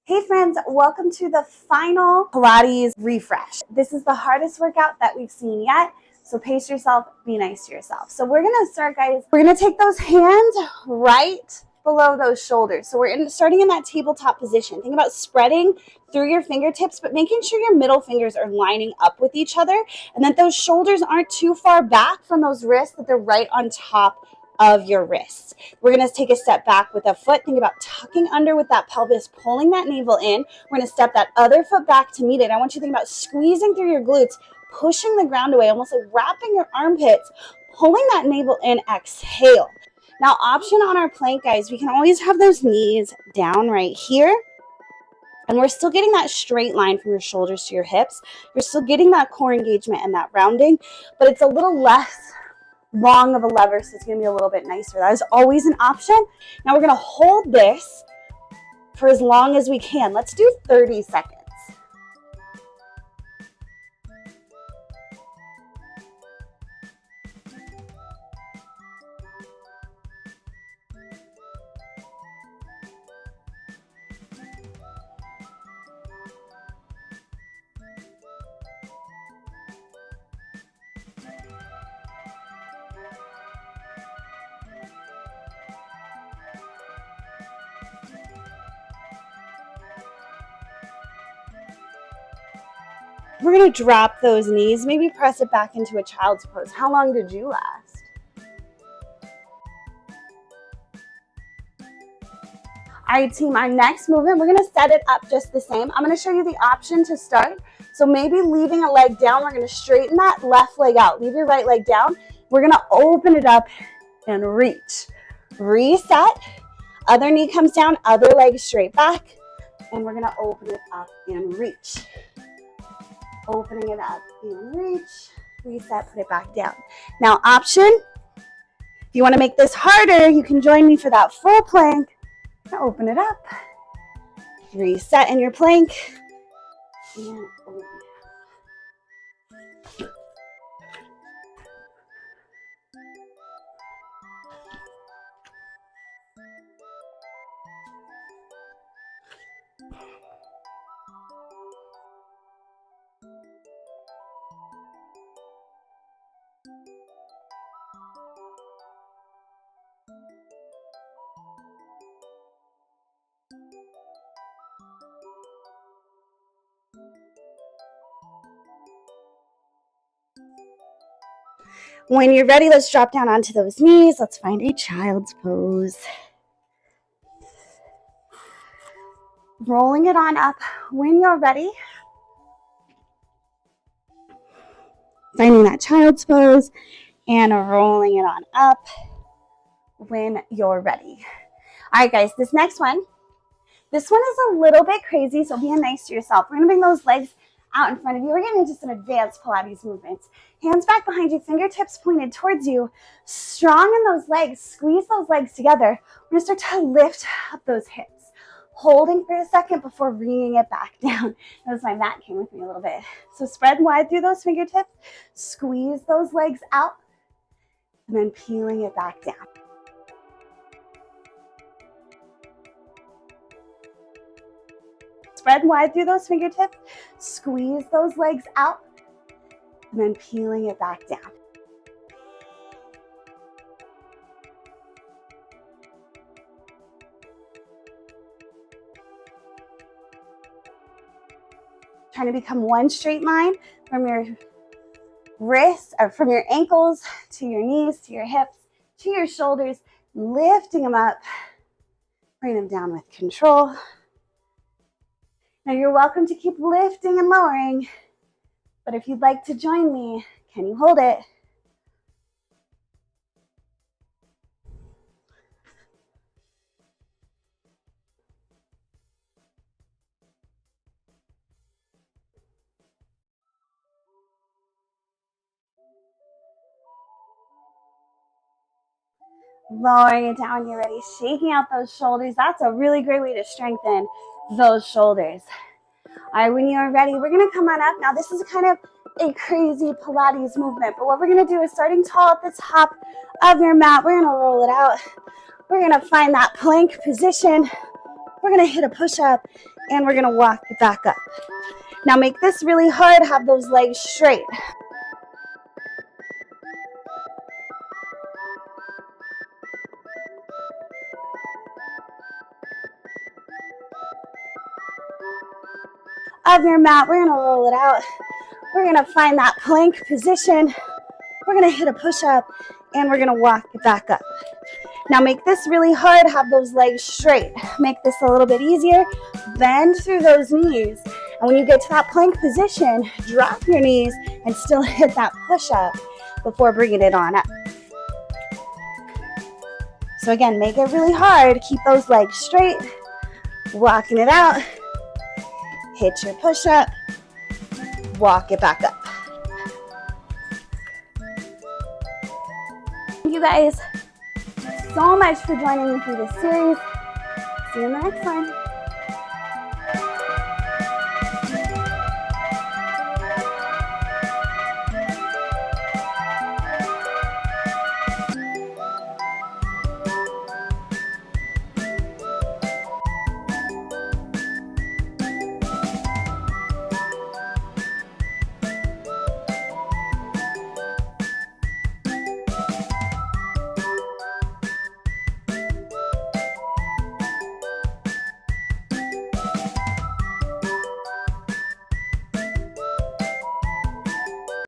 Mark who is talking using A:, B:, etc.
A: Hey friends, welcome to the final Pilates refresh. This is the hardest workout that we've seen yet, so pace yourself, be nice to yourself. So we're gonna start, guys. We're gonna take those hands right below those shoulders. So we're starting in that tabletop position. Think about spreading through your fingertips, but making sure your middle fingers are lining up with each other and that those shoulders aren't too far back from those wrists, that they're right on top of your wrists. We're going to take a step back with a foot. Think about tucking under with that pelvis, pulling that navel in. We're going to step that other foot back to meet it. I want you to think about squeezing through your glutes, pushing the ground away, almost like wrapping your armpits, pulling that navel in. Exhale. Now, option on our plank, guys, we can always have those knees down right here. And we're still getting that straight line from your shoulders to your hips. You're still getting that core engagement and that rounding, but it's a little less long of a lever, so it's going to be a little bit nicer. That is always an option. Now we're going to hold this for as long as we can. Let's do 30 seconds. We're going to drop those knees, maybe press it back into a child's pose. How long did you last? All right, team, our next movement, we're going to set it up just the same. I'm going to show you the option to start. So maybe leaving a leg down, we're going to straighten that left leg out. Leave your right leg down. We're going to open it up and reach. Reset. Other knee comes down, other leg straight back. And we're going to open it up and reach. Opening it up and reach, reset, put it back down. Now, option, if you want to make this harder, you can join me for that full plank. Open it up, reset in your plank, and open it up. When you're ready, let's drop down onto those knees. Let's find a child's pose. Rolling it on up when you're ready. Finding that child's pose and rolling it on up when you're ready. All right, guys, this next one, this one is a little bit crazy, so be nice to yourself. We're going to bring those legs out in front of you. We're getting into some advanced Pilates movements. Hands back behind you, fingertips pointed towards you. Strong in those legs. Squeeze those legs together. We're going to start to lift up those hips. Holding for a second before bringing it back down. Notice my mat came with me a little bit. So spread wide through those fingertips. Squeeze those legs out. And then peeling it back down. Spread wide through those fingertips, squeeze those legs out, and then peeling it back down. Trying to become one straight line from your wrists, or from your ankles to your knees, to your hips, to your shoulders, lifting them up, bring them down with control. Now you're welcome to keep lifting and lowering, but if you'd like to join me, can you hold it? Lowering it down, you're ready, shaking out those shoulders. That's a really great way to strengthen those shoulders. All right, when you're ready, we're gonna come on up. Now this is kind of a crazy Pilates movement, but what we're gonna do is starting tall at the top of your mat, we're gonna roll it out. We're gonna find that plank position. we're gonna hit a push-up, and we're gonna walk it back up. Now make this really hard, have those legs straight. Of your mat, we're gonna roll it out. We're gonna find that plank position. We're gonna hit a push-up, and we're gonna walk it back up. Now make this really hard, have those legs straight. Make this a little bit easier. Bend through those knees. And when you get to that plank position, drop your knees and still hit that push-up before bringing it on up. So again, make it really hard. Keep those legs straight. Walking it out. Hit your push-up. Walk it back up. Thank you guys so much for joining me through this series. See you in the next one.